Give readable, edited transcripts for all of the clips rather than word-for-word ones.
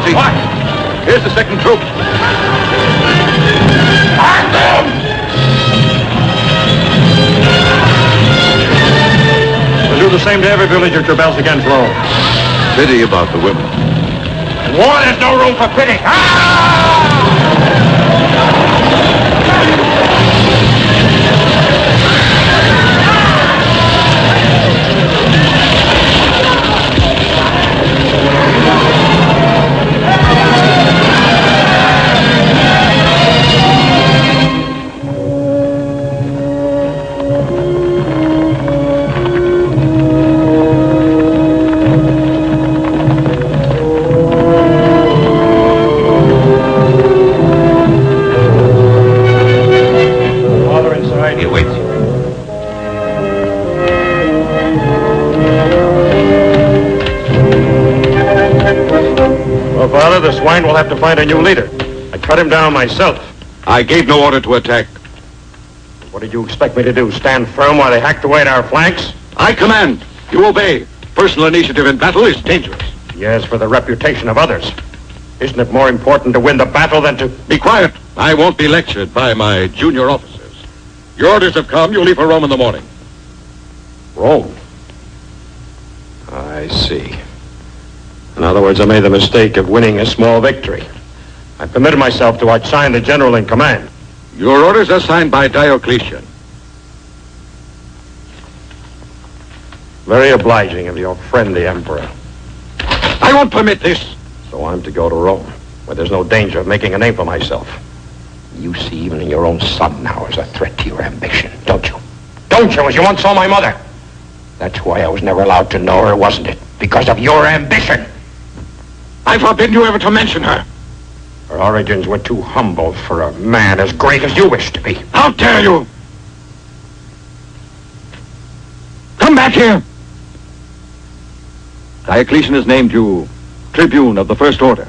emergency. What? Here's the second troop. Find them! We'll do the same to every village that rebels against Rome. Pity about the women. In war, there's no room for pity. The swine will have to find a new leader. I cut him down myself. I gave no order to attack. What did you expect me to do? Stand firm while they hacked away at our flanks? I command. You obey. Personal initiative in battle is dangerous. Yes, for the reputation of others. Isn't it more important to win the battle than to... Be quiet. I won't be lectured by my junior officers. Your orders have come. You leave for Rome in the morning. Rome? I see. In other words, I made the mistake of winning a small victory. I permitted myself to outshine the general in command. Your orders are signed by Diocletian. Very obliging of your friend, the Emperor. I won't permit this. So I'm to go to Rome, where there's no danger of making a name for myself. You see even your own son now as a threat to your ambition, don't you? Don't you, as you once saw my mother? That's why I was never allowed to know her, wasn't it? Because of your ambition. I forbid you ever to mention her. Her origins were too humble for a man as great as you wish to be. How dare you? Come back here. Diocletian has named you Tribune of the First Order.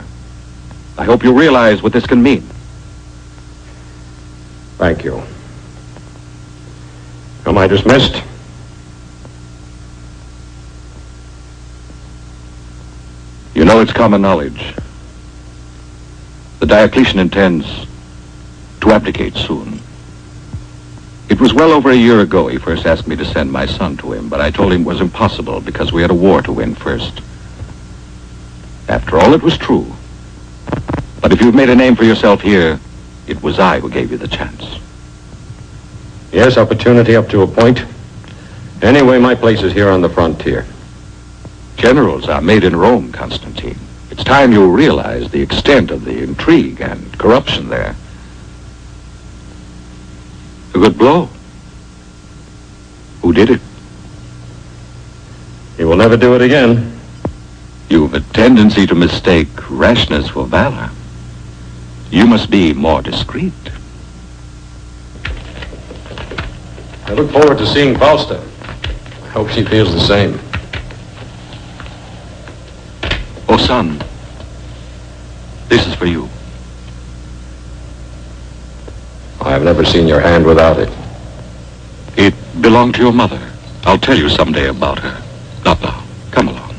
I hope you realize what this can mean. Thank you. Am I dismissed? You know it's common knowledge. The Diocletian intends to abdicate soon. It was well over a year ago he first asked me to send my son to him, but I told him it was impossible because we had a war to win first. After all, it was true. But if you've made a name for yourself here, it was I who gave you the chance. Yes, opportunity up to a point. Anyway, my place is here on the frontier. Generals are made in Rome, Constantine. It's time you realize the extent of the intrigue and corruption there. A good blow. Who did it? He will never do it again. You've a tendency to mistake rashness for valor. You must be more discreet. I look forward to seeing Fausta. I hope she feels the same. Oh, son, this is for you. I have never seen your hand without it. It belonged to your mother. I'll tell you someday about her. Not now. Come along.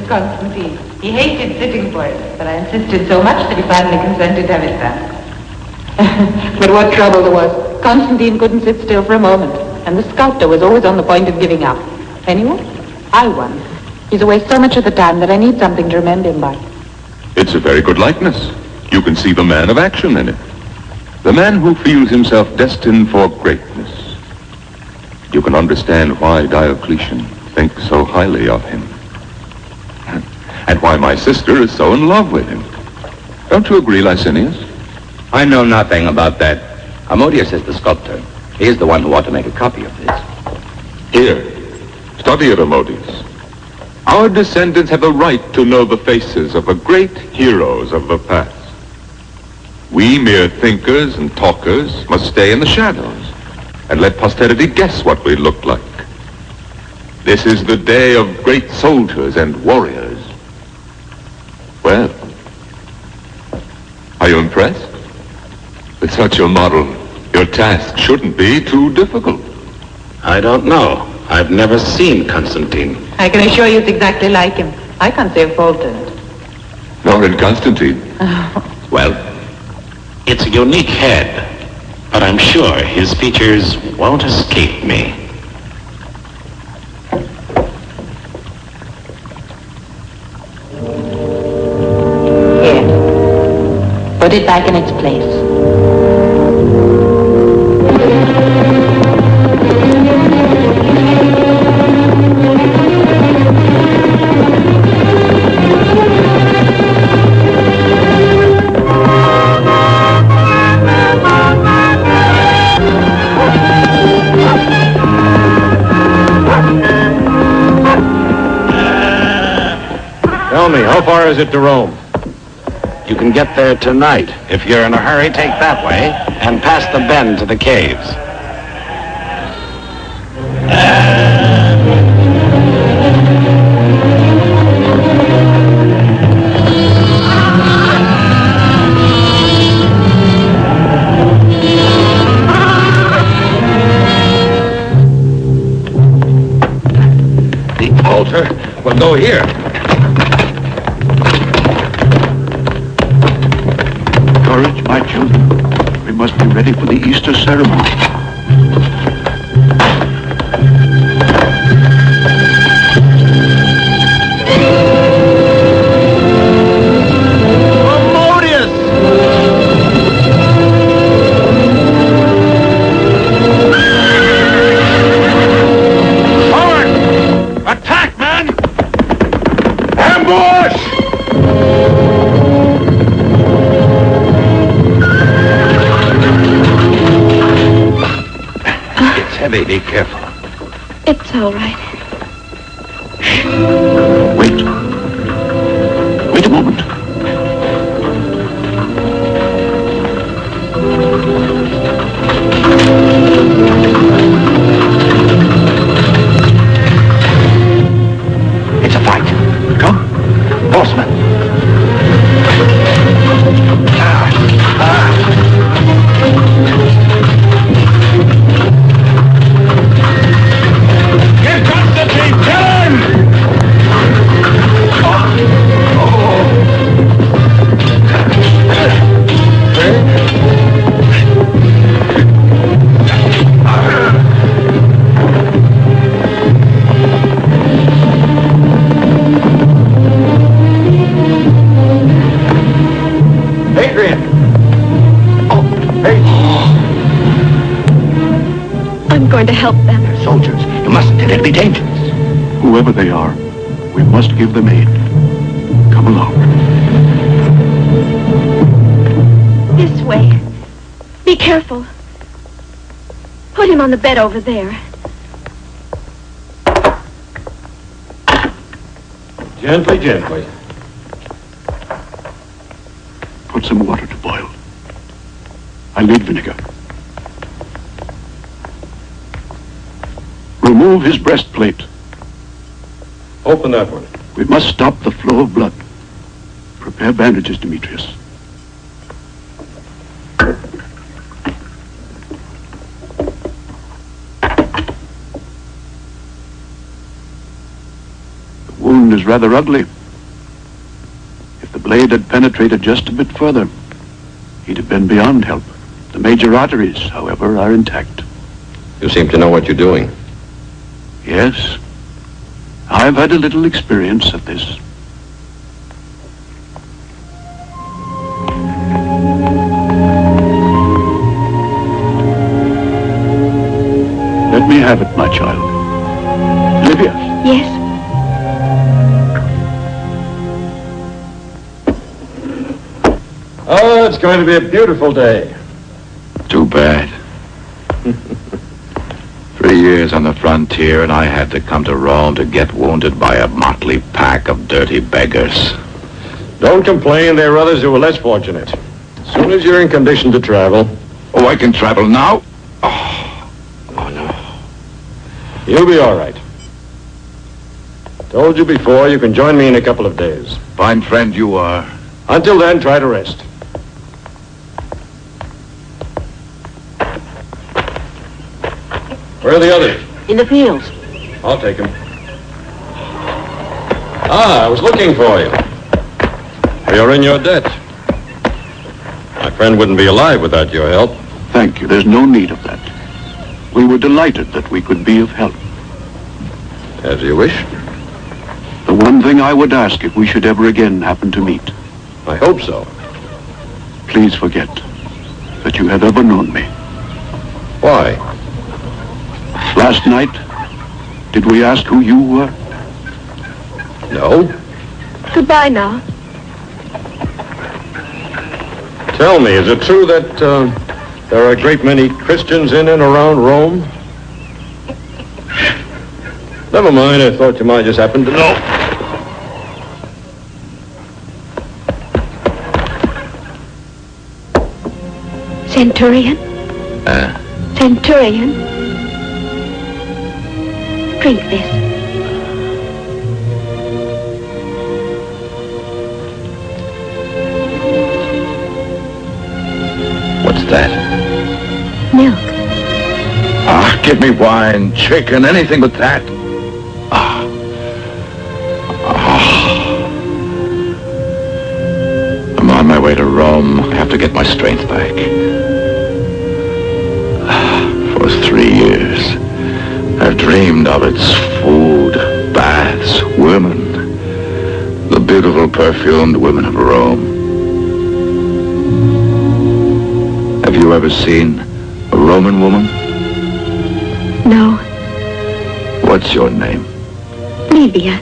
Constantine. He hated sitting for it, but I insisted so much that he finally consented to have it done. But what trouble there was. Constantine couldn't sit still for a moment, and the sculptor was always on the point of giving up. Anyway, I won. He's away so much of the time that I need something to remember him by. It's a very good likeness. You can see the man of action in it. The man who feels himself destined for greatness. You can understand why Diocletian thinks so highly of him. and why my sister is so in love with him. Don't you agree, Licinius? I know nothing about that. Harmodius is the sculptor. He is the one who ought to make a copy of this. Here, study it, Harmodius. Our descendants have a right to know the faces of the great heroes of the past. We mere thinkers and talkers must stay in the shadows and let posterity guess what we look like. This is the day of great soldiers and warriors. Well, are you impressed? With such a model, your task shouldn't be too difficult. I don't know. I've never seen Constantine. I can assure you it's exactly like him. I can't say a fault in it. Nor in Constantine. Well, it's a unique head, but I'm sure his features won't escape me. Here. Put it back in its place. Tell me, how far is it to Rome? You can get there tonight. If you're in a hurry, take that way and pass the bend to the caves. The altar will go here. Courage, my children. We must be ready for the Easter ceremony. Be careful. It's all right. Wait. Wait a moment. It's a fight. Come. Horsemen. I'm going to help them. They're soldiers. You mustn't. It'll be dangerous. Whoever they are, we must give them aid. Come along. This way. Be careful. Put him on the bed over there. Gently, gently. Put some water to boil. I'll need vinegar. Remove his breastplate. Open that one. We must stop the flow of blood. Prepare bandages, Demetrius. The wound is rather ugly. If the blade had penetrated just a bit further, he'd have been beyond help. The major arteries, however, are intact. You seem to know what you're doing. Yes, I've had a little experience at this. Let me have it, my child. Livia. Yes? Well, it's going to be a beautiful day. Too bad. 3 years on the frontier, and I had to come to Rome to get wounded by a motley pack of dirty beggars. Don't complain. There are others who are less fortunate. As soon as you're in condition to travel. Oh, I can travel now? Oh no. You'll be all right. Told you before, you can join me in a couple of days. Fine friend you are. Until then, try to rest. Where are the others? In the fields. I'll take them. I was looking for you. You're in your debt. My friend wouldn't be alive without your help. Thank you. There's no need of that. We were delighted that we could be of help. As you wish. The one thing I would ask if we should ever again happen to meet, I hope so. please forget that you have ever known me. Why? Last night, did we ask who you were? No. Goodbye now. Tell me, is it true that there are a great many Christians in and around Rome? Never mind, I thought you might just happen to know. Centurion? Centurion? Drink this. What's that? Milk. Ah, give me wine, chicken, anything but that. I'm on my way to Rome. I have to get my strength back. For 3 years, I've dreamed of its food, baths, women, the beautiful perfumed women of Rome. Have you ever seen a Roman woman? No. What's your name? Livia.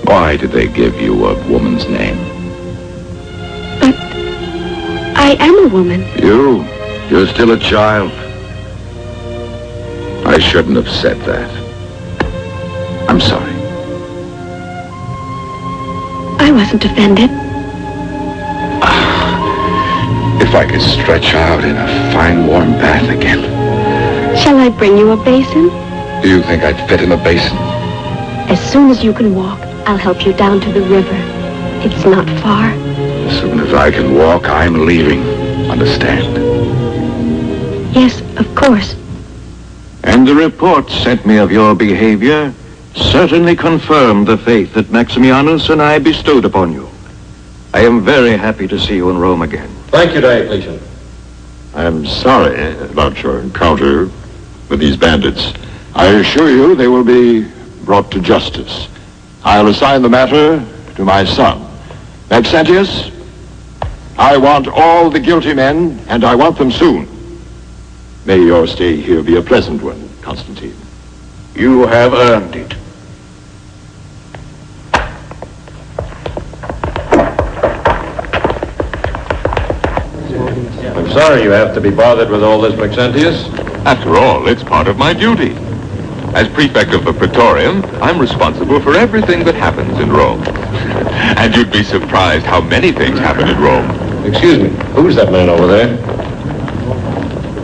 Why did they give you a woman's name? But I am a woman. You're still a child. I shouldn't have said that. I'm sorry. I wasn't offended. If I could stretch out in a fine warm bath again. Shall I bring you a basin? Do you think I'd fit in a basin? As soon as you can walk, I'll help you down to the river. It's not far. As soon as I can walk, I'm leaving. Understand? Yes, of course. And the report sent me of your behavior certainly confirmed the faith that Maximianus and I bestowed upon you. I am very happy to see you in Rome again. Thank you, Diocletian. I'm sorry about your encounter with these bandits. I assure you they will be brought to justice. I'll assign the matter to my son. Maxentius, I want all the guilty men, and I want them soon. May your stay here be a pleasant one, Constantine. You have earned it. I'm sorry you have to be bothered with all this, Maxentius. After all, it's part of my duty. As prefect of the Praetorium, I'm responsible for everything that happens in Rome. And you'd be surprised how many things happen in Rome. Excuse me, who's that man over there?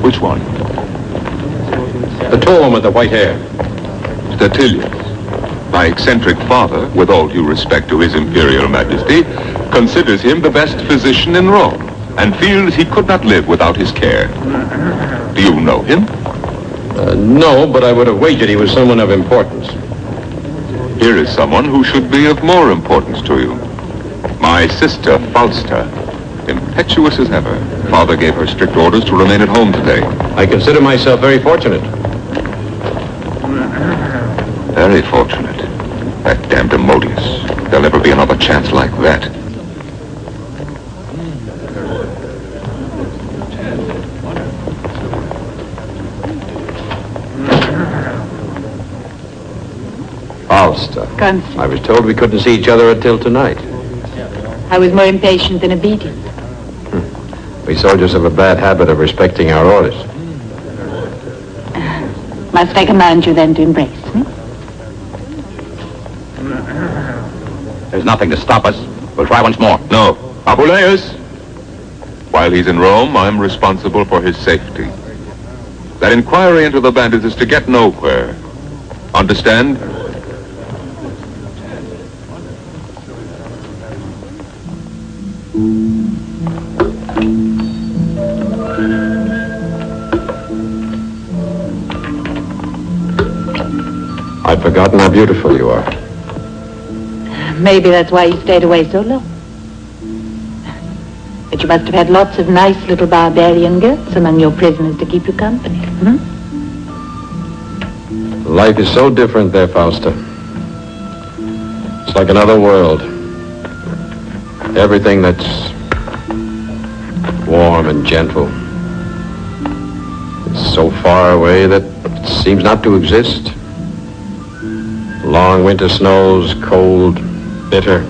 Which one? The tall one with the white hair. Statilius. My eccentric father, with all due respect to his imperial majesty, considers him the best physician in Rome and feels he could not live without his care. Do you know him? No, but I would have wagered he was someone of importance. Here is someone who should be of more importance to you. My sister, Fausta. Impetuous as ever. Father gave her strict orders to remain at home today. I consider myself very fortunate. Very fortunate. That damned Demodius. There'll never be another chance like that. Fausta. Constance. I was told we couldn't see each other until tonight. I was more impatient than obedient. We soldiers have a bad habit of respecting our orders. Must I command you then to embrace? There's nothing to stop us. We'll try once more. No. Apuleius! While he's in Rome, I'm responsible for his safety. That inquiry into the bandits is to get nowhere. Understand? I've forgotten how beautiful you are. Maybe that's why you stayed away so long. But you must have had lots of nice little barbarian girls among your prisoners to keep you company. Life is so different there, Fausta. It's like another world. Everything that's warm and gentle is so far away that it seems not to exist. Long winter snows, cold, bitter.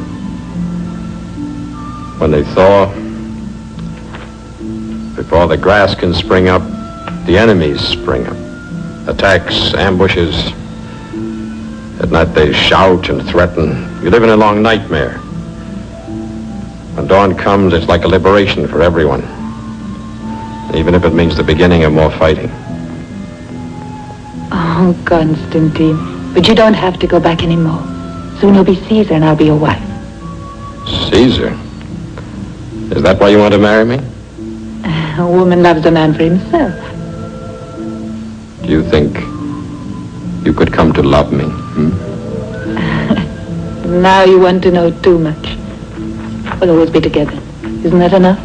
When they thaw, before the grass can spring up, the enemies spring up. Attacks, ambushes. At night they shout and threaten. You live in a long nightmare. When dawn comes, it's like a liberation for everyone. Even if it means the beginning of more fighting. Oh, Constantine. But you don't have to go back anymore. Soon you'll be Caesar and I'll be your wife. Caesar? Is that why you want to marry me? A woman loves a man for himself. Do you think you could come to love me? Now you want to know too much. We'll always be together. Isn't that enough?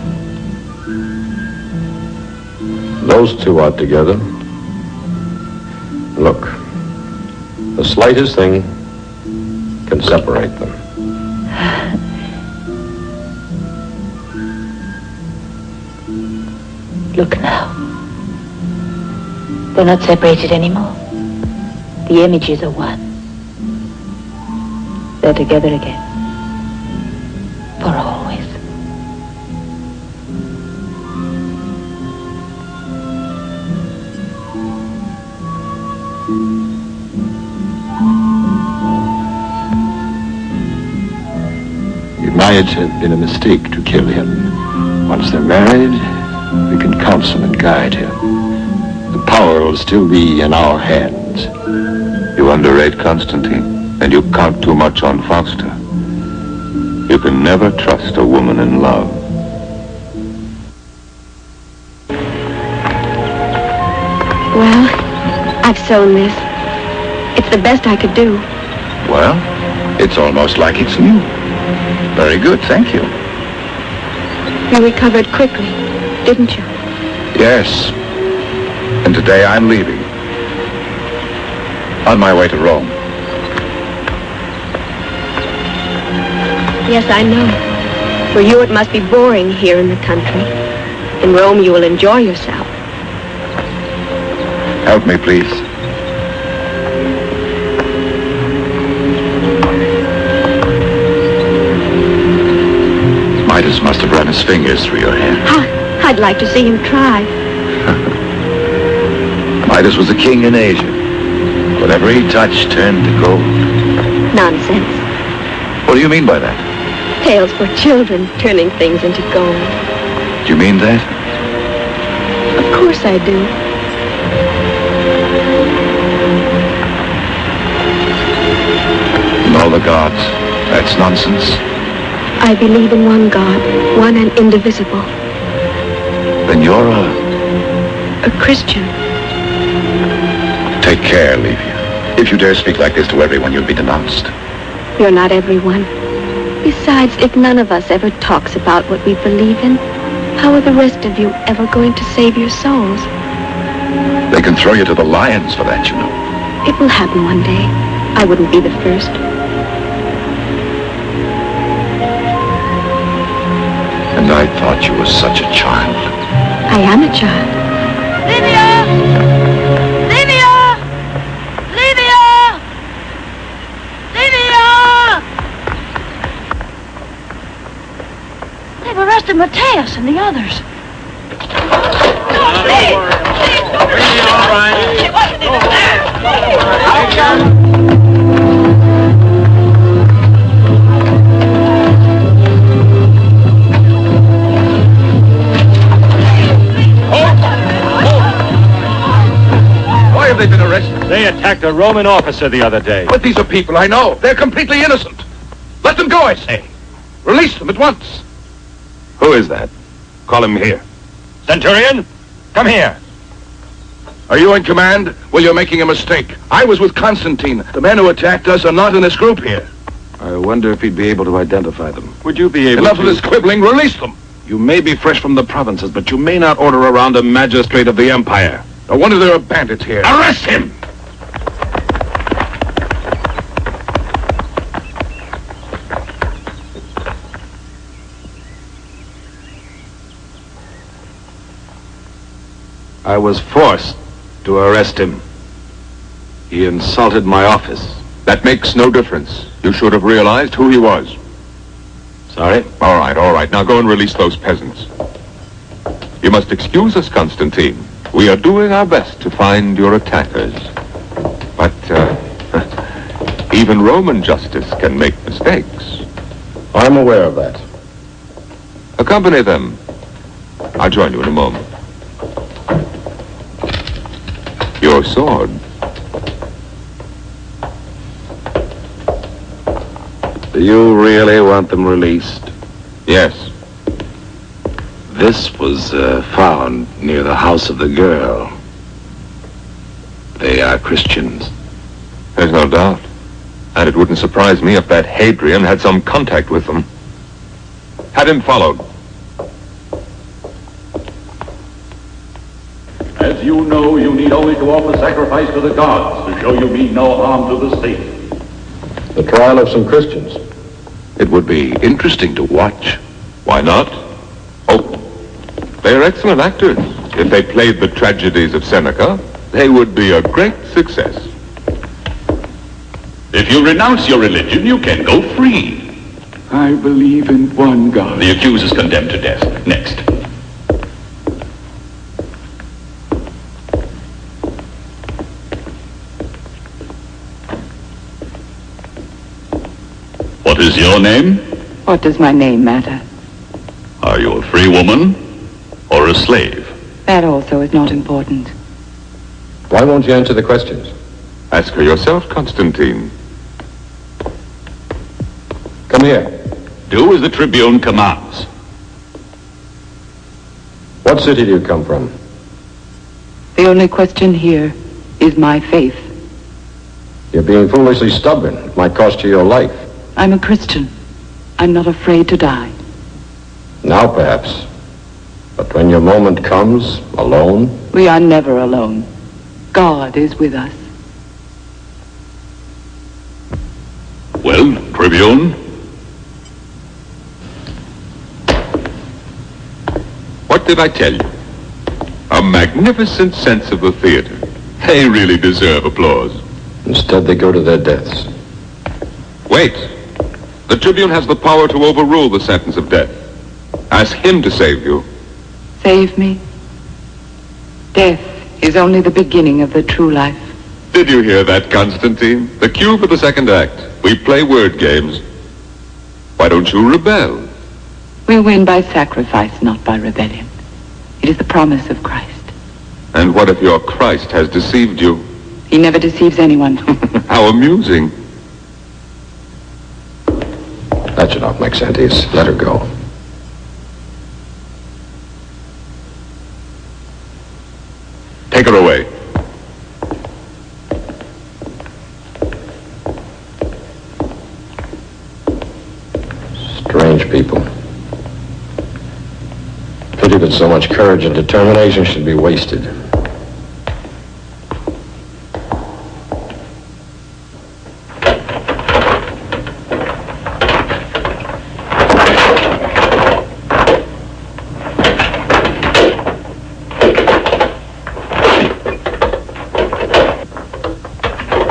Those two are together. Look, the slightest thing can separate them. Look now. They're not separated anymore. The images are one. They're together again. For always. It might have been a mistake to kill him. Once they're married, we can counsel and guide him. The power will still be in our hands. You underrate Constantine, and you count too much on Fausta. You can never trust a woman in love. Well, I've sewn this. It's the best I could do. Well, it's almost like it's new. Very good, thank you. You recovered quickly, didn't you? Yes. And today I'm leaving. On my way to Rome. Yes, I know. For you it must be boring here in the country. In Rome you will enjoy yourself. Help me, please. Midas must have run his fingers through your hair. I'd like to see him try. Midas was a king in Asia. Whatever he touched turned to gold. Nonsense. What do you mean by that? Tales for children, turning things into gold. Do you mean that? Of course I do. And all the gods. That's nonsense. I believe in one God, one and indivisible. Then you're A Christian. Take care, Livia. If you dare speak like this to everyone, you'll be denounced. You're not everyone. Besides, if none of us ever talks about what we believe in, how are the rest of you ever going to save your souls? They can throw you to the lions for that, you know. It will happen one day. I wouldn't be the first. And I thought you were such a child. I am a child. Livia! Livia! Livia! Livia! They've arrested Mateus and the others. Why have they been arrested? They attacked a Roman officer the other day. But these are people I know. They're completely innocent. Let them go, I say. Release them at once. Who is that? Call him here. Centurion, come here. Are you in command? Well, you're making a mistake. I was with Constantine. The men who attacked us are not in this group here. I wonder if he'd be able to identify them. Would you be able Enough to... of this quibbling. Release them. You may be fresh from the provinces, but you may not order around a magistrate of the empire. No wonder there are bandits here. Arrest him! I was forced to arrest him. He insulted my office. That makes no difference. You should have realized who he was. Sorry? All right. Now go and release those peasants. You must excuse us, Constantine. We are doing our best to find your attackers. But, even Roman justice can make mistakes. I'm aware of that. Accompany them. I'll join you in a moment. Your sword. Do you really want them released? Yes. This was found near the house of the girl. They are Christians. There's no doubt. And it wouldn't surprise me if that Hadrian had some contact with them. Had him followed. As you know, you need only to offer sacrifice to the gods to show you mean no harm to the state. The trial of some Christians. It would be interesting to watch. Why not? Oh, they are excellent actors. If they played the tragedies of Seneca, they would be a great success. If you renounce your religion, you can go free. I believe in one God. The accused is condemned to death. Next. What is your name? What does my name matter? Are you a free woman or a slave? That also is not important. Why won't you answer the questions? Ask her yourself, Constantine. Come here. Do as the Tribune commands. What city do you come from? The only question here is my faith. You're being foolishly stubborn. It might cost you your life. I'm a Christian. I'm not afraid to die. Now, perhaps. But when your moment comes, alone... We are never alone. God is with us. Well, Tribune? What did I tell you? A magnificent sense of the theater. They really deserve applause. Instead, they go to their deaths. Wait. The Tribune has the power to overrule the sentence of death. Ask him to save you. Save me? Death is only the beginning of the true life. Did you hear that, Constantine? The cue for the second act. We play word games. Why don't you rebel? We win by sacrifice, not by rebellion. It is the promise of Christ. And what if your Christ has deceived you? He never deceives anyone. How amusing. That should not make sense. Let her go. Take her away. Strange people. Pity that so much courage and determination should be wasted.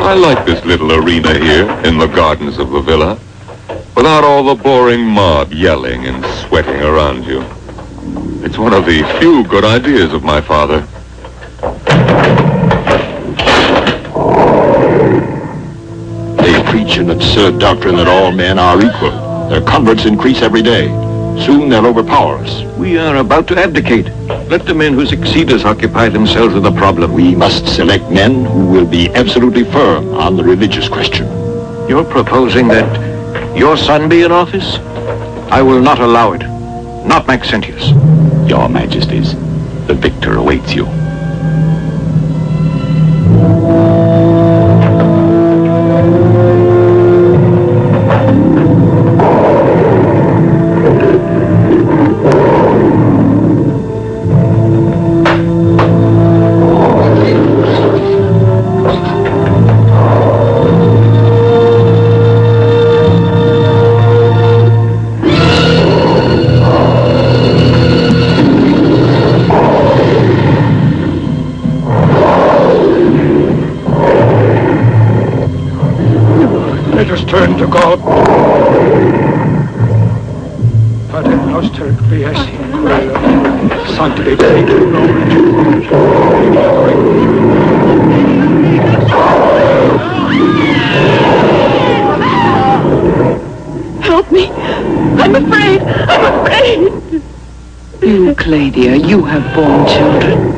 I like this little arena here in the gardens of the villa, without all the boring mob yelling and sweating around you. It's one of the few good ideas of my father. They preach an absurd doctrine that all men are equal. Their converts increase every day. Soon they'll overpower us. We are about to abdicate. Let the men who succeed us occupy themselves with the problem. We must select men who will be absolutely firm on the religious question. You're proposing that your son be in office? I will not allow it. Not Maxentius. Your Majesties, the victor awaits you. Let us turn to God. Pater noster qui es in cielo, sanctificetur nomen Tuum. Help me! I'm afraid! I'm afraid! You, Claudia, you have borne children.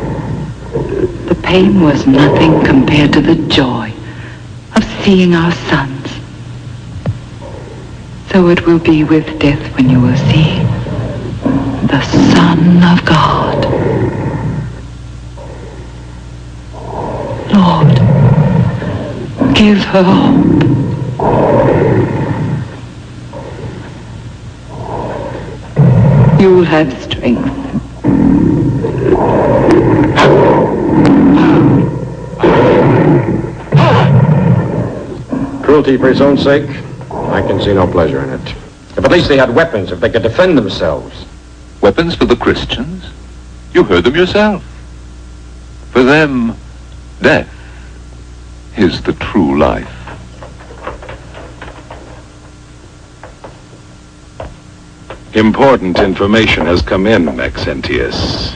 The pain was nothing compared to the joy of seeing our sons. So it will be with death when you will see the Son of God. Lord, give her hope. You'll have strength. Cruelty for his own sake? I can see no pleasure in it. If at least they had weapons, if they could defend themselves. Weapons for the Christians? You heard them yourself. For them, death is the true life. Important information has come in, Maxentius.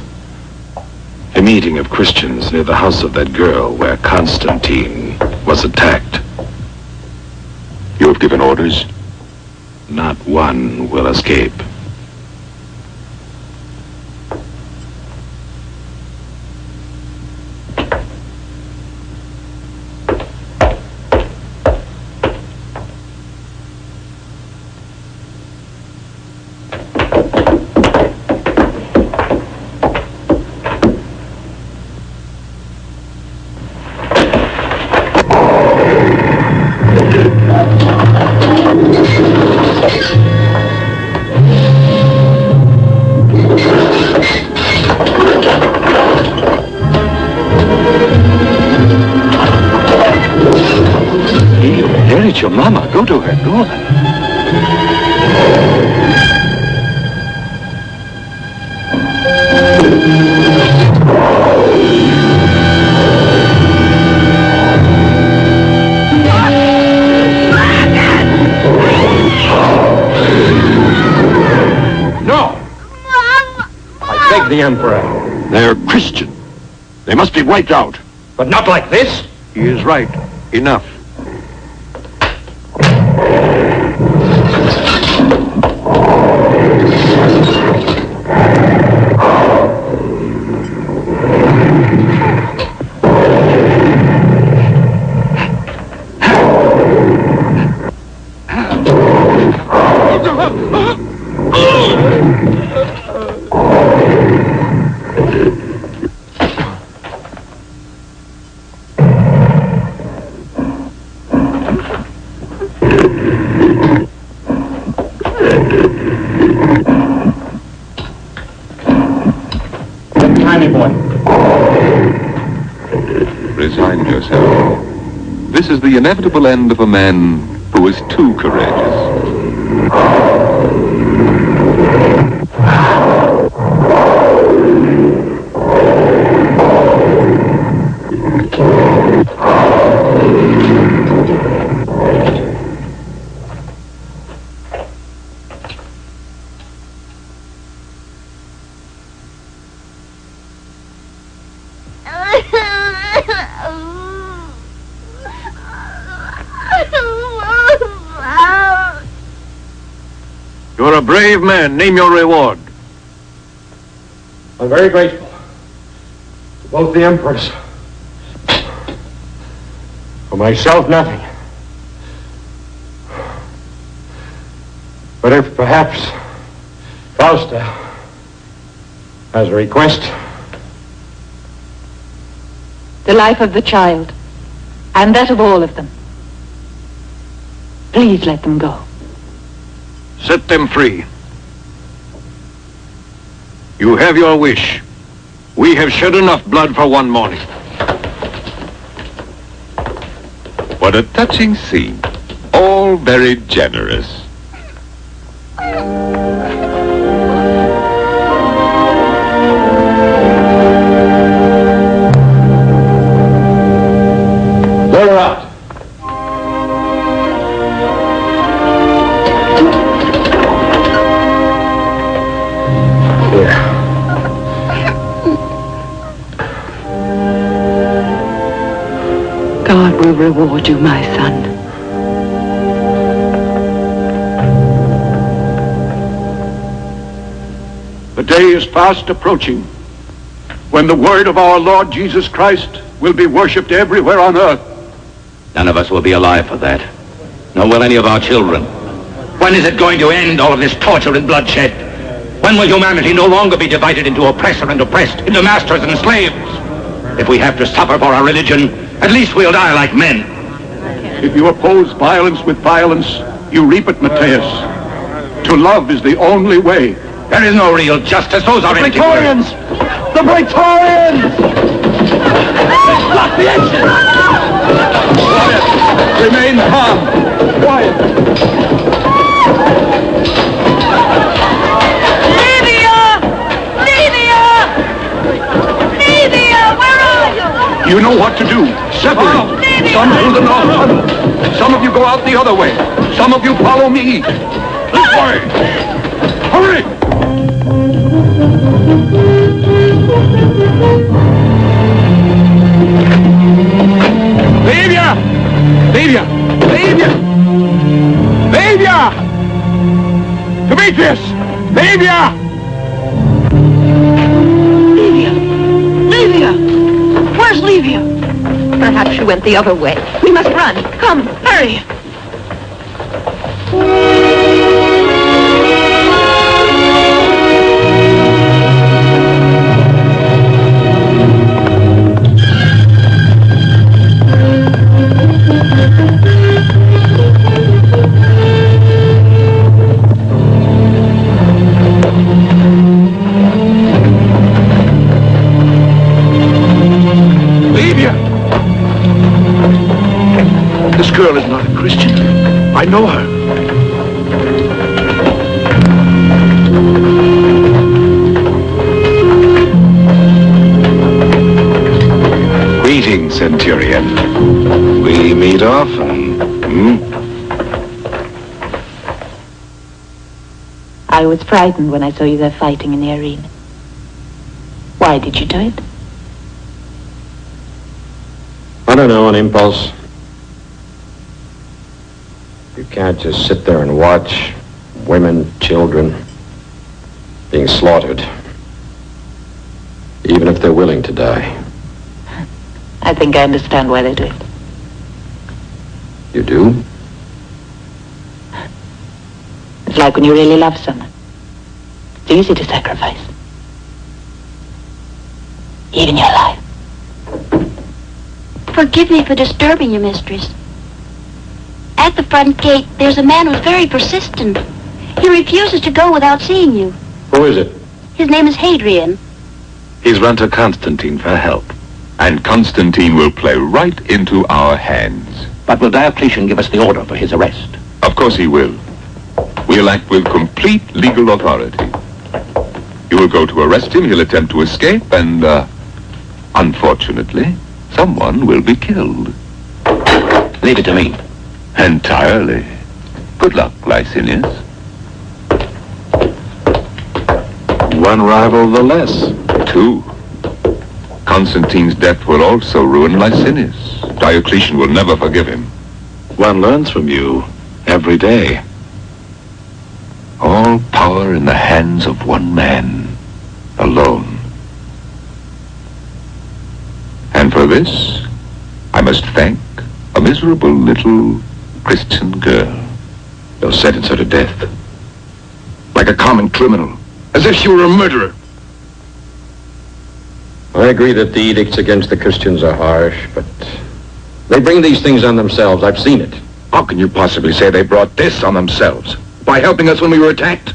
A meeting of Christians near the house of that girl where Constantine was attacked. You have given orders? Not one will escape. Your mama. Go to her. Go on. No! I beg the Emperor. They're Christian. They must be wiped out. But not like this. He is right. Enough. Resign yourself. This is the inevitable end of a man who is too courageous. You're a brave man. Name your reward. I'm very grateful to both the emperors. For myself, nothing. But if perhaps Fausta has a request. The life of the child, and that of all of them. Please let them go. Set them free. You have your wish. We have shed enough blood for one morning. What a touching scene. All very generous. Let her out. Here. God will reward you, my son. The day is fast approaching when the word of our Lord Jesus Christ will be worshipped everywhere on earth. None of us will be alive for that. Nor will any of our children. When is it going to end, all of this torture and bloodshed? When will humanity no longer be divided into oppressor and oppressed, into masters and slaves? If we have to suffer for our religion, at least we'll die like men. If you oppose violence with violence, you reap it, Matthias. To love is the only way. There is no real justice. Those are empty words. The Praetorians! Block the exit! Quiet! Remain calm! Quiet! You know what to do. Separate. Some through the north tunnel. Some of you go out the other way. Some of you follow me. This way. Hurry! Livia! Livia! Livia! Livia! Demetrius! Livia! Livia! Where's Livia? Perhaps she went the other way. We must run. Come, hurry. This girl is not a Christian. I know her. Greetings, Centurion. We meet often, I was frightened when I saw you there fighting in the arena. Why did you do it? I don't know, an impulse. You can't just sit there and watch women, children being slaughtered, even if they're willing to die. I think I understand why they do it. You do? It's like when you really love someone. It's easy to sacrifice. Even your life. Forgive me for disturbing you, mistress. At the front gate, there's a man who's very persistent. He refuses to go without seeing you. Who is it? His name is Hadrian. He's run to Constantine for help. And Constantine will play right into our hands. But will Diocletian give us the order for his arrest? Of course he will. We'll act with complete legal authority. You will go to arrest him, he'll attempt to escape, and, unfortunately, someone will be killed. Leave it to me. Entirely. Good luck, Licinius. One rival the less. Two. Constantine's death will also ruin Licinius. Diocletian will never forgive him. One learns from you every day. All hands of one man, alone. And for this, I must thank a miserable little Christian girl. They'll sentence her to death. Like a common criminal. As if she were a murderer. I agree that the edicts against the Christians are harsh, but they bring these things on themselves. I've seen it. How can you possibly say they brought this on themselves? By helping us when we were attacked?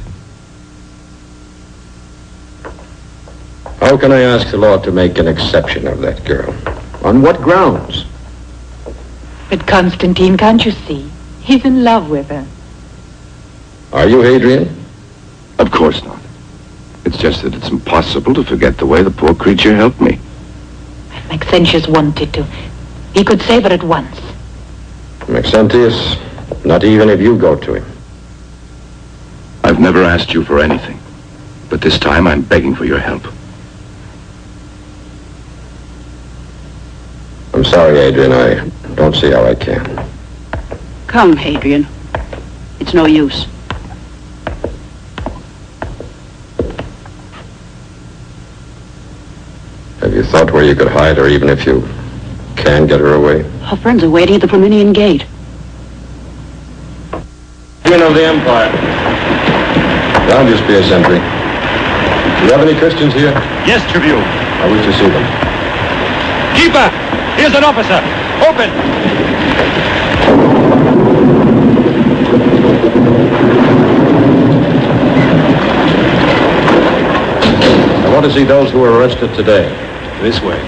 How can I ask the law to make an exception of that girl? On what grounds? But Constantine, can't you see? He's in love with her. Are you, Hadrian? Of course not. It's just that it's impossible to forget the way the poor creature helped me. Maxentius wanted to. He could save her at once. Maxentius, not even if you go to him. I've never asked you for anything, but this time I'm begging for your help. I'm sorry, Hadrian. I don't see how I can. Come, Hadrian. It's no use. Have you thought where you could hide her, even if you can get her away? Her friends are waiting at the Flaminian Gate. Queen of the Empire. I'll just be a sentry. Do you have any Christians here? Yes, Tribune. I wish to see them. Keeper! Here's an officer! Open! I want to see those who were arrested today. This way.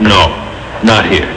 No, not here.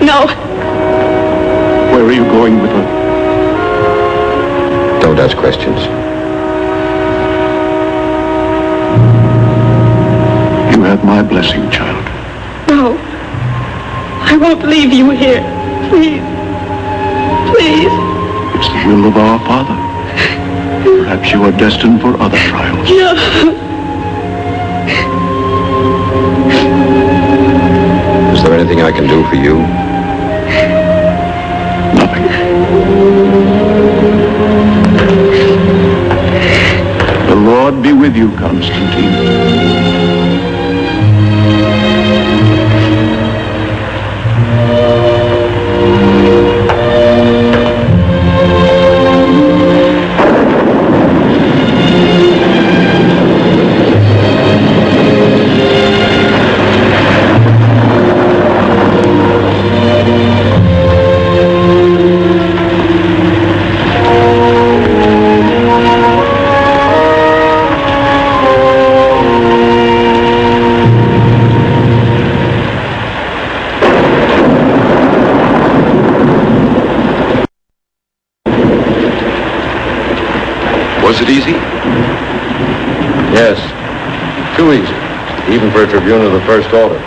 No. Where are you going with her? Don't ask questions. You have my blessing, child. No. I won't leave you here. Please. Please. It's the will of our Father. Perhaps you are destined for other trials. No. Is there anything I can do for you? Nothing. The Lord be with you, Constantine. Was it easy? Yes. Too easy. Even for a tribune of the first order.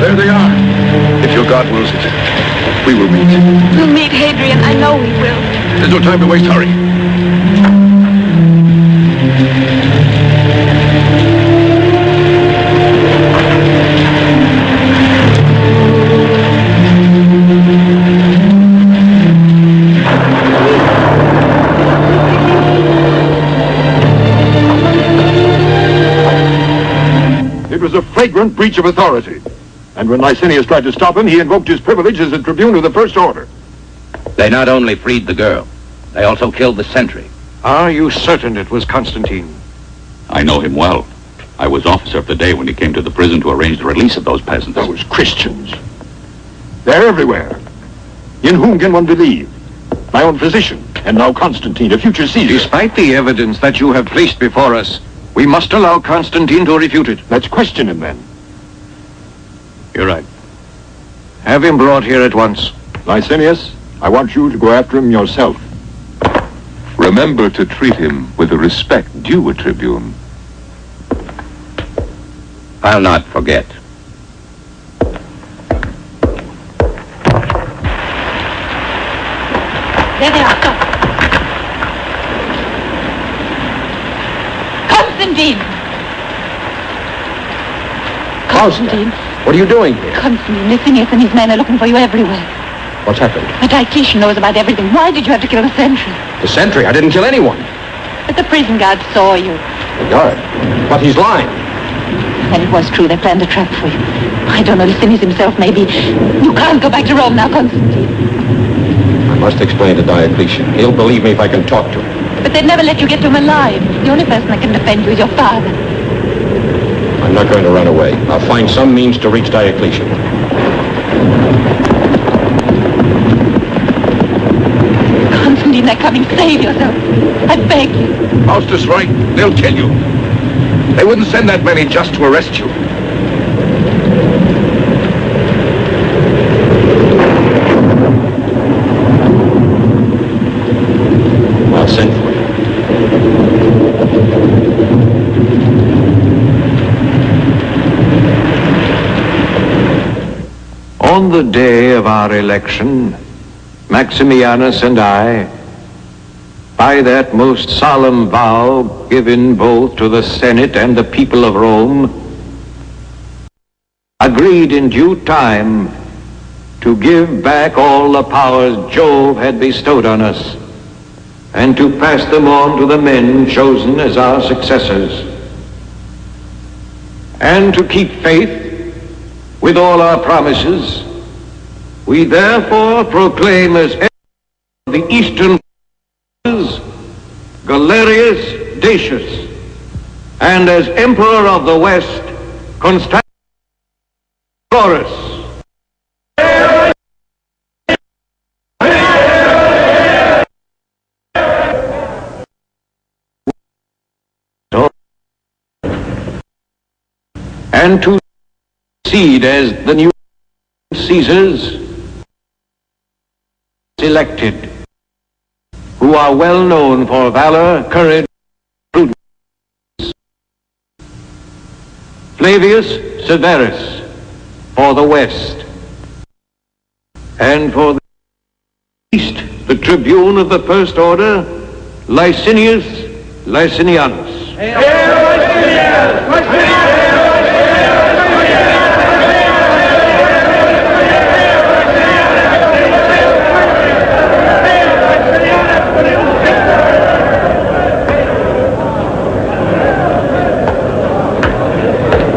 There they are. If your God wills it, we will meet. We'll meet, Hadrian. I know we will. There's no time to waste. Hurry. It was a flagrant breach of authority. And when Licinius tried to stop him, he invoked his privilege as a tribune of the First Order. They not only freed the girl, they also killed the sentry. Are you certain it was Constantine? I know him well. I was officer of the day when he came to the prison to arrange the release of those peasants. Those Christians. They're everywhere. In whom can one believe? My own physician, and now Constantine, a future Caesar. Despite the evidence that you have placed before us, we must allow Constantine to refute it. Let's question him then. You're right. Have him brought here at once. Licinius, I want you to go after him yourself. Remember to treat him with the respect due a tribune. I'll not forget. There they are. Go. Constantine! Constantine. What are you doing here? Constantine, Licinius and his men are looking for you everywhere. What's happened? The Diocletian knows about everything. Why did you have to kill the sentry? The sentry? I didn't kill anyone. But the prison guard saw you. The guard? But he's lying. And it was true. They planned a trap for you. I don't know. Licinius himself, maybe. You can't go back to Rome now, Constantine. I must explain to Diocletian. He'll believe me if I can talk to him. But they'd never let you get to him alive. The only person that can defend you is your father. I'm not going to run away. I'll find some means to reach Diocletian. Constantine, they're coming. Save yourself. I beg you. Faustus right. They'll kill you. They wouldn't send that many just to arrest you. I'll send for you. On the day of our election, Maximianus and I, by that most solemn vow given both to the Senate and the people of Rome, agreed in due time to give back all the powers Jove had bestowed on us and to pass them on to the men chosen as our successors, and to keep faith with all our promises. We therefore proclaim as head of the eastern Galerius Decius, and as emperor of the west, Constantius. And to succeed as the new Caesars elected, who are well known for valor, courage, prudence. Flavius Severus for the west, and for the east, the tribune of the First Order, Licinius Licinianus.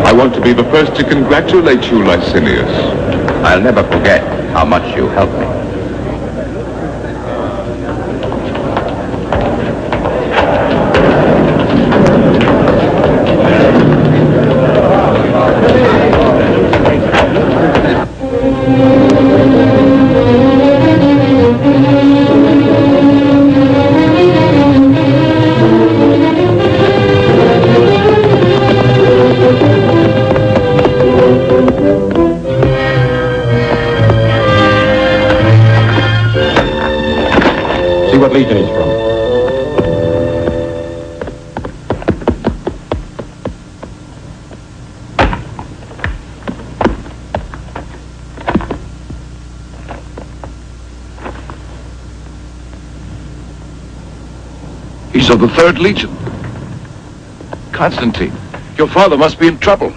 I want to be the first to congratulate you, Licinius. I'll never forget how much you helped me. What legion he's from. He's of the 3rd Legion. Constantine, your father must be in trouble.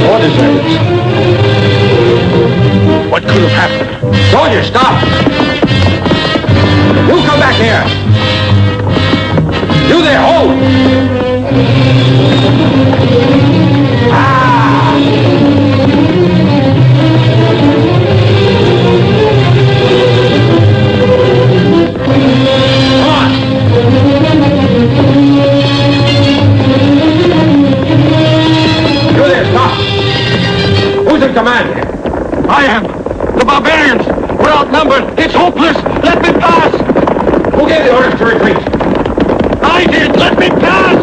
What is that? What could have happened? Soldier, stop! You come back here! You there, hold! Come on! You there, stop! Who's in command here? I am. The barbarians. We're outnumbered. It's hopeless. Let me pass. Who gave the orders to retreat? I did. Let me pass.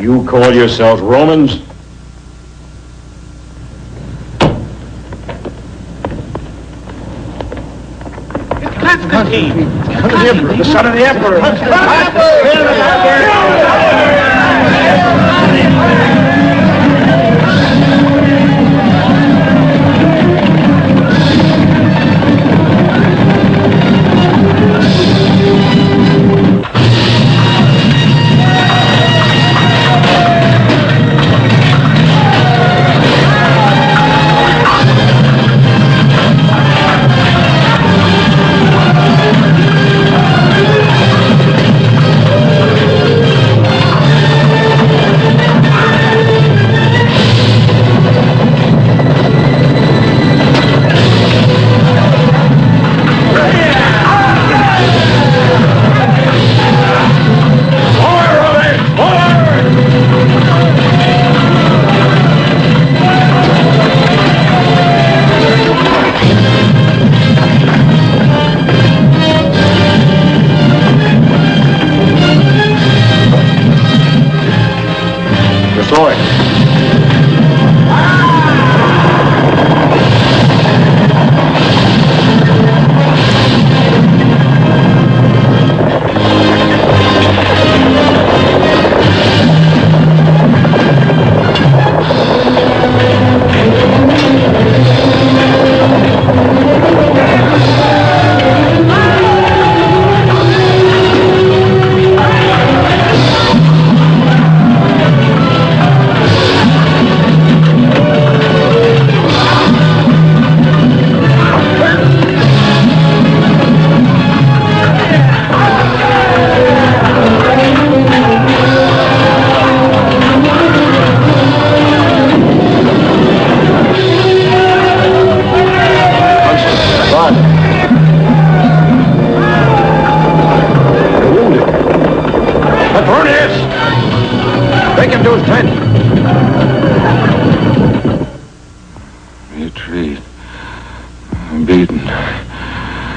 You call yourselves Romans? Constantine. The Emperor, the son of the Emperor.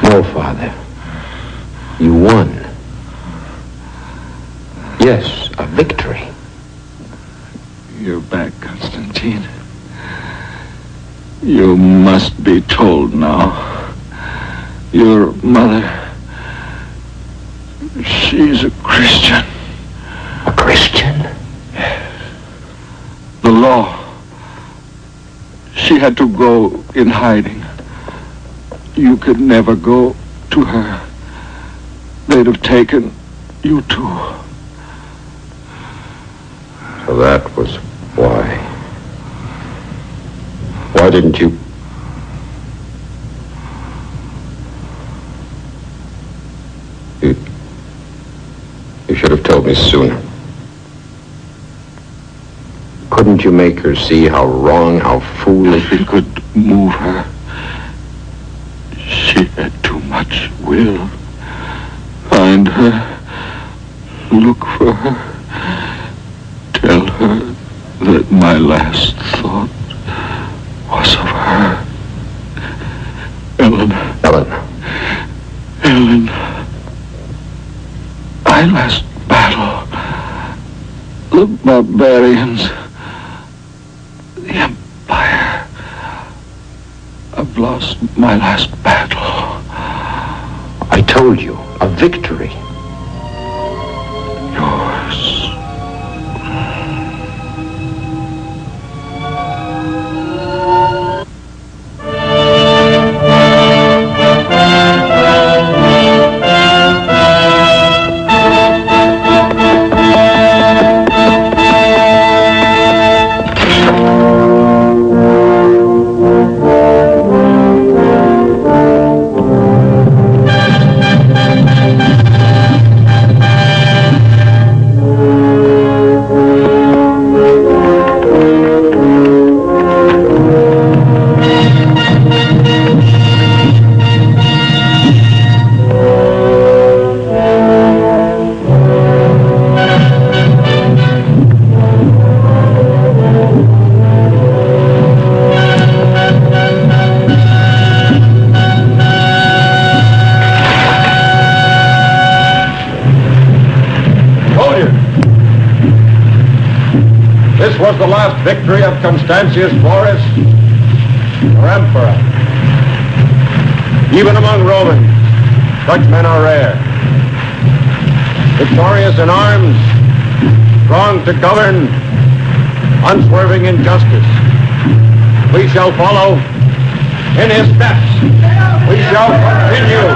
No, Father. You won. Yes, a victory. You're back, Constantine. You must be told now. Your mother, she's a Christian. A Christian? The law. She had to go in hiding. You could never go to her. They'd have taken you too. So that was why. Why didn't you? You should have told me sooner. Couldn't you make her see how wrong, how foolish? He could move her. She had too much will. Find her. Look for her. Tell her that my last thought was of her. Ellen. My last battle. The barbarians. The Empire. I've lost my last battle. I told you, a victory. Yours. was the last victory of Constantius Boris, or emperor. Even among Romans, such men are rare. Victorious in arms, strong to govern, unswerving in justice. We shall follow in his steps. We shall continue.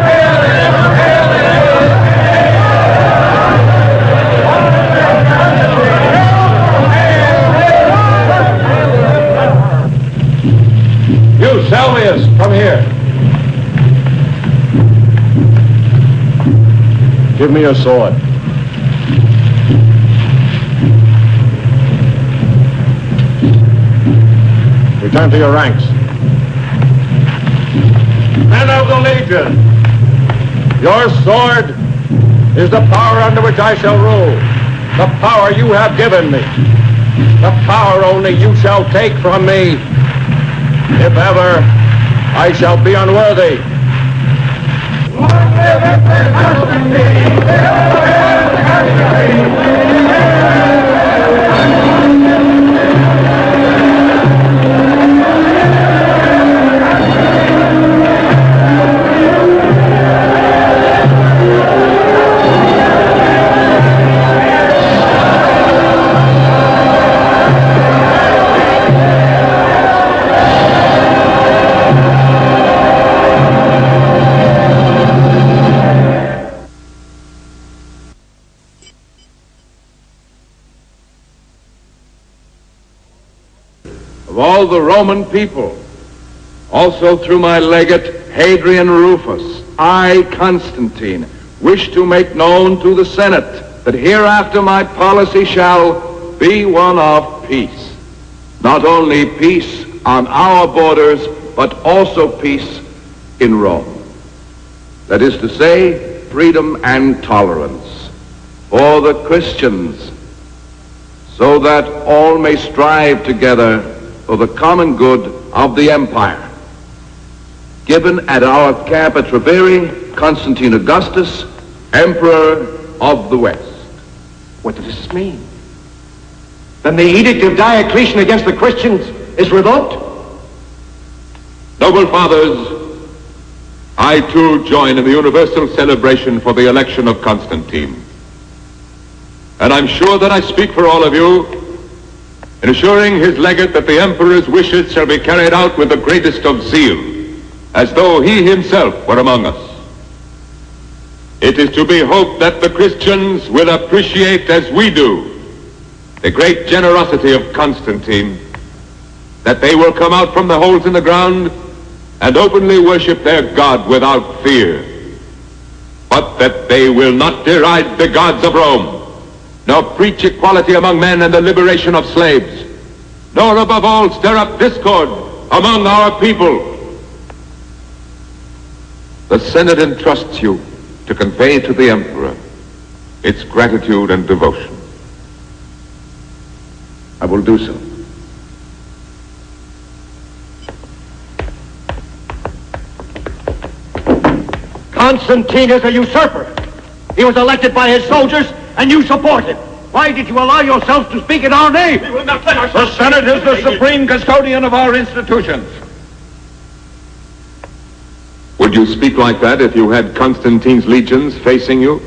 You, Salvius, come here. Give me your sword. Return to your ranks. Men of the Legion, your sword is the power under which I shall rule. The power you have given me. The power only you shall take from me, if ever I shall be unworthy. All the Roman people, also through my legate Hadrian Rufus, I, Constantine, wish to make known to the Senate that hereafter my policy shall be one of peace. Not only peace on our borders, but also peace in Rome. That is to say, freedom and tolerance for the Christians, so that all may strive together for the common good of the empire. Given at our camp at Treviri, Constantine Augustus, Emperor of the West. What does this mean? Then the edict of Diocletian against the Christians is revoked? Noble fathers, I too join in the universal celebration for the election of Constantine. And I'm sure that I speak for all of you in assuring his legate that the emperor's wishes shall be carried out with the greatest of zeal, as though he himself were among us. It is to be hoped that the Christians will appreciate as we do the great generosity of Constantine, that they will come out from the holes in the ground and openly worship their God without fear, but that they will not deride the gods of Rome, nor preach equality among men and the liberation of slaves, nor above all stir up discord among our people. The Senate entrusts you to convey to the Emperor its gratitude and devotion. I will do so. Constantine is a usurper. He was elected by his soldiers, and you support him. Why did you allow yourself to speak in our name? We will not let ourselves. The Senate is the supreme custodian of our institutions. Would you speak like that if you had Constantine's legions facing you?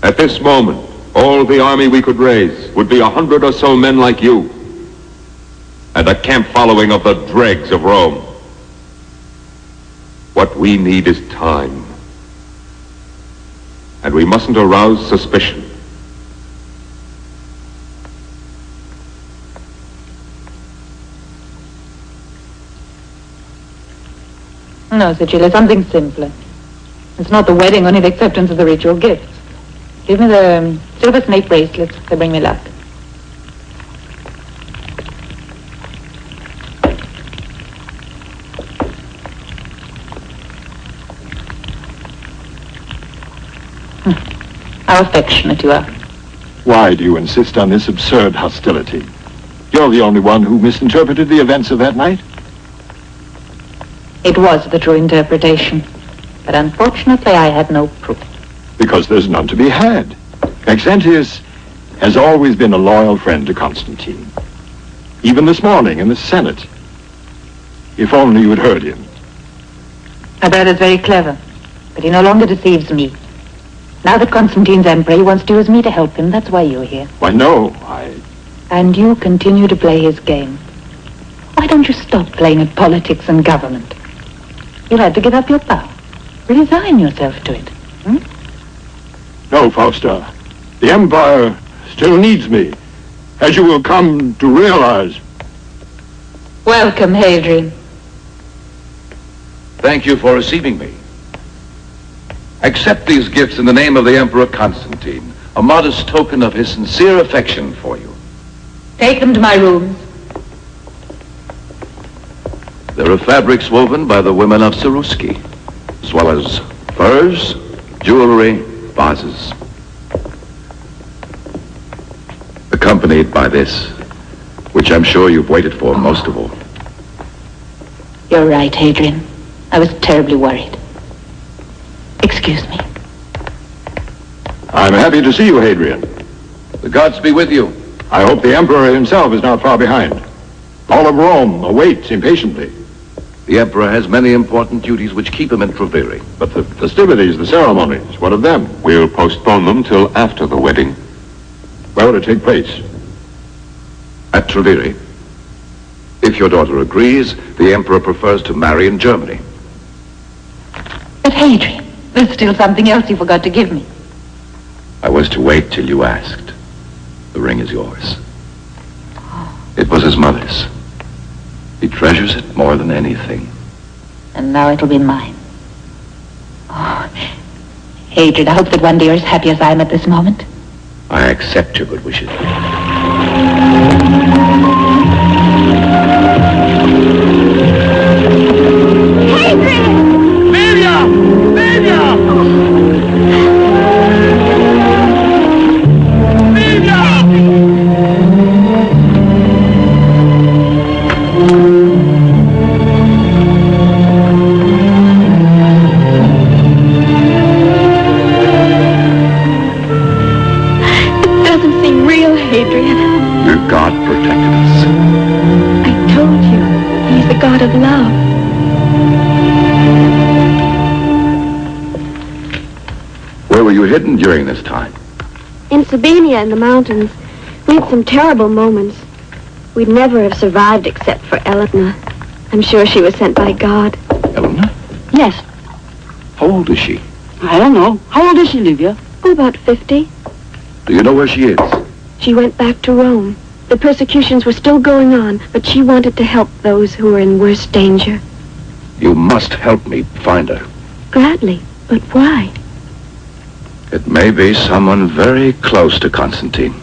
At this moment, all the army we could raise would be 100 or so men like you, and a camp following of the dregs of Rome. What we need is time. And we mustn't arouse suspicion. No, Cecilia, something simpler. It's not the wedding, only the acceptance of the ritual gifts. Give me the silver snake bracelets. They bring me luck. How affectionate you are. Why do you insist on this absurd hostility? You're the only one who misinterpreted the events of that night. It was the true interpretation, but unfortunately I had no proof. Because there's none to be had. Maxentius, has always been a loyal friend to Constantine. Even this morning in the Senate. If only you had heard him. My brother's very clever, but he no longer deceives me. Now that Constantine's emperor, he wants to use me to help him. That's why you're here. Why, no, And you continue to play his game. Why don't you stop playing at politics and government? You'll have to give up your power. Resign yourself to it. No, Fausta. The Empire still needs me, as you will come to realize. Welcome, Hadrian. Thank you for receiving me. Accept these gifts in the name of the Emperor Constantine, a modest token of his sincere affection for you. Take them to my rooms. There are fabrics woven by the women of Seruski, as well as furs, jewelry, vases. Accompanied by this, which I'm sure you've waited for most of all. You're right, Hadrian. I was terribly worried. Excuse me. I'm happy to see you, Hadrian. The gods be with you. I hope the Emperor himself is not far behind. All of Rome awaits impatiently. The Emperor has many important duties which keep him in Treviri. But the festivities, the ceremonies, what of them? We'll postpone them till after the wedding. Where will it take place? At Treviri. If your daughter agrees, the Emperor prefers to marry in Germany. But Hadrian, there's still something else you forgot to give me. I was to wait till you asked. The ring is yours. It was his mother's. He treasures it more than anything. And now it'll be mine. Oh, Hadrian, I hope that one day you're as happy as I am at this moment. I accept your good wishes. God protected us. I told you, he's the God of love. Where were you hidden during this time? In Sabina in the mountains, we had some terrible moments. We'd never have survived except for Eleanor. I'm sure she was sent by God. Eleanor? Yes. How old is she? I don't know. How old is she, Livia? Oh, about 50. Do you know where she is? She went back to Rome. The persecutions were still going on, but she wanted to help those who were in worse danger. You must help me find her. Gladly, but why? It may be someone very close to Constantine.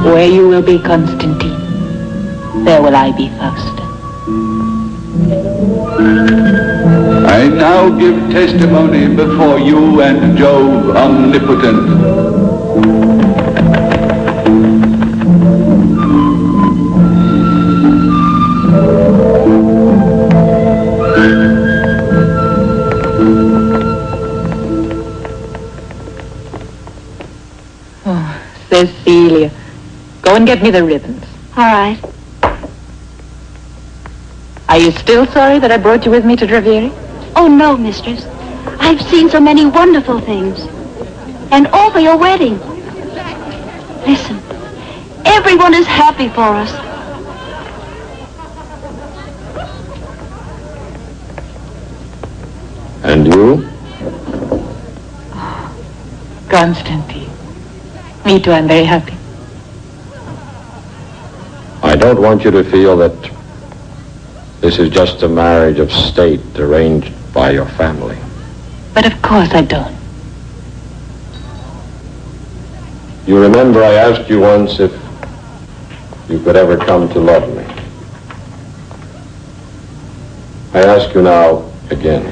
Where you will be, Constantine, there will I be, Fausta. I now give testimony before you and Jove omnipotent. Cecilia, go and get me the ribbons. All right. Are you still sorry that I brought you with me to Treviri? Oh, no, mistress. I've seen so many wonderful things. And all for your wedding. Listen, everyone is happy for us. And you? Constantine. Me too, I'm very happy. I don't want you to feel that this is just a marriage of state arranged by your family. But of course I don't. You remember I asked you once if you could ever come to love me. I ask you now again.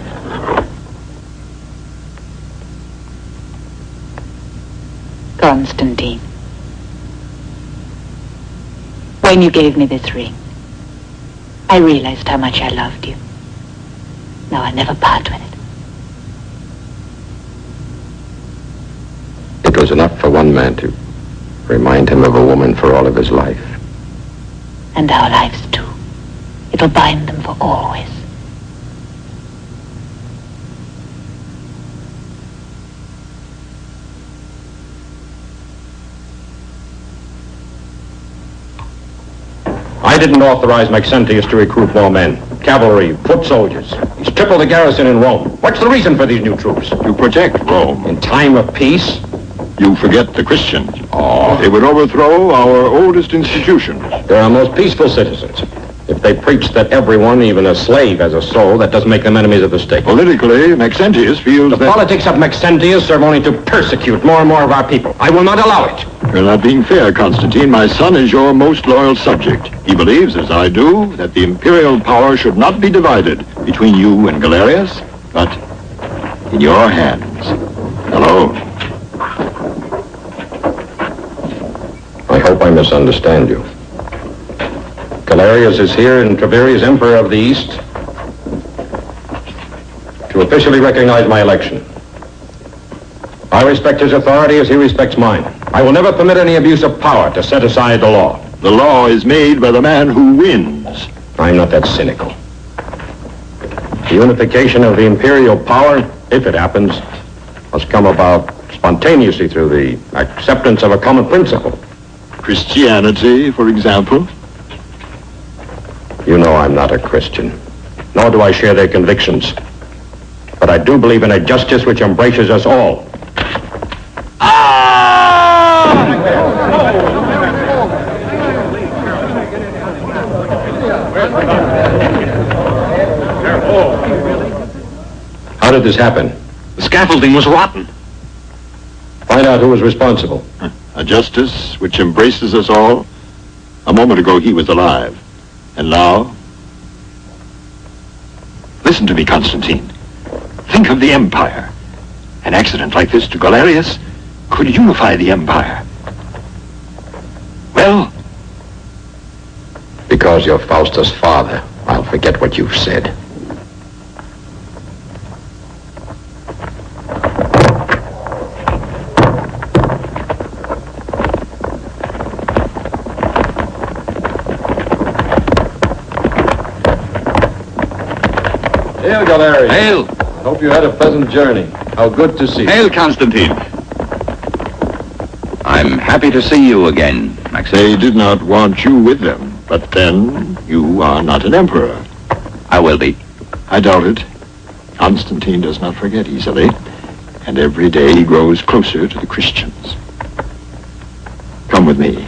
Constantine. When you gave me this ring, I realized how much I loved you. Now I'll never part with it. It was enough for one man to remind him of a woman for all of his life. And our lives too. It'll bind them for always. I didn't authorize Maxentius to recruit more men. Cavalry, foot soldiers. He's tripled the garrison in Rome. What's the reason for these new troops? To protect Rome. In time of peace? You forget the Christians. Oh. They would overthrow our oldest institutions. They're our most peaceful citizens. If they preach that everyone, even a slave, has a soul, that doesn't make them enemies of the state. Politically, Maxentius feels the that... politics of Maxentius serve only to persecute more and more of our people. I will not allow it. You're not being fair, Constantine. My son is your most loyal subject. He believes, as I do, that the imperial power should not be divided between you and Galerius, but in your hands alone. I hope I misunderstand you. Galerius is here in Tiberius, Emperor of the East, to officially recognize my election. I respect his authority as he respects mine. I will never permit any abuse of power to set aside the law. The law is made by the man who wins. I'm not that cynical. The unification of the imperial power, if it happens, must come about spontaneously through the acceptance of a common principle. Christianity, for example? You know I'm not a Christian, nor do I share their convictions. But I do believe in a justice which embraces us all. How did this happen? The scaffolding was rotten. Find out who was responsible. A justice which embraces us all. A moment ago he was alive. And now? Listen to me, Constantine. Think of the Empire. An accident like this to Galerius could unify the Empire. Well? Because you're Faustus' father, I'll forget what you've said. Hail, Galerius. Hail. Hope you had a pleasant journey. How good to see you. Hail, Constantine. I'm happy to see you again, Maxentius. They did not want you with them, but then you are not an emperor. I will be. I doubt it. Constantine does not forget easily, and every day he grows closer to the Christians. Come with me.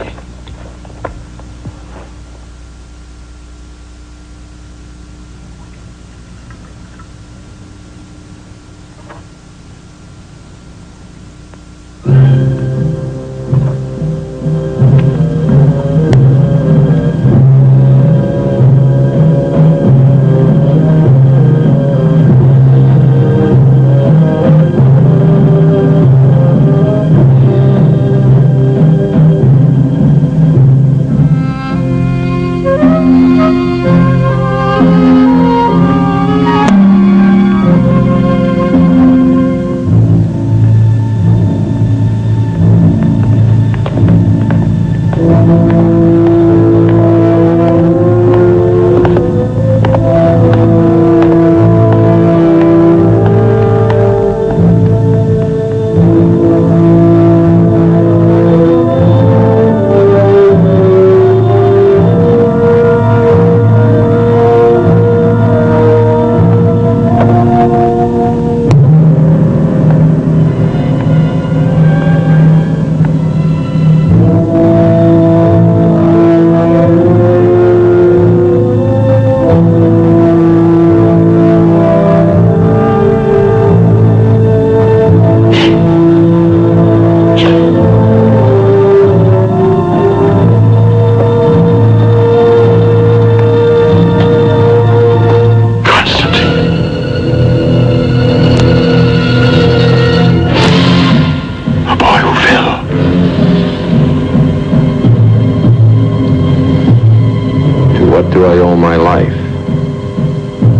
you I owe my life.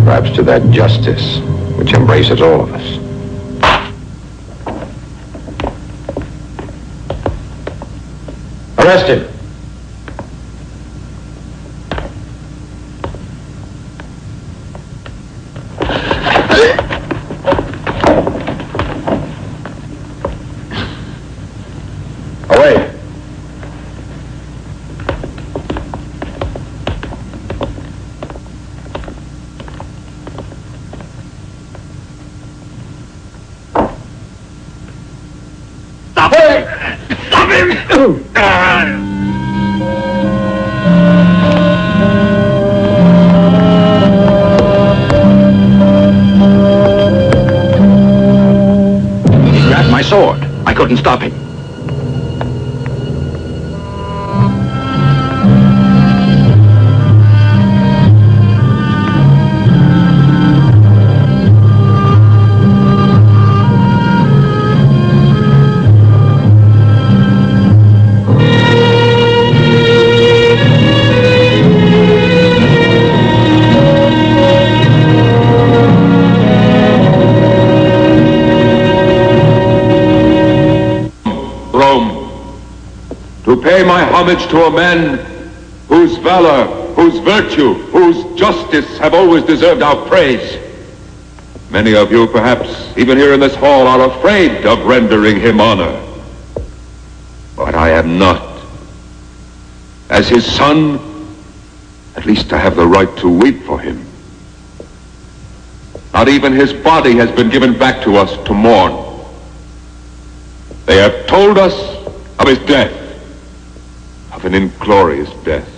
Perhaps to that justice which embraces all of us. Arrest him. Away. Stop him! Stop him! He grabbed my sword. I couldn't stop him. To pay my homage to a man whose valor, whose virtue, whose justice have always deserved our praise. Many of you, perhaps, even here in this hall, are afraid of rendering him honor. But I am not. As his son, at least I have the right to weep for him. Not even his body has been given back to us to mourn. They have told us of his death, of an inglorious death.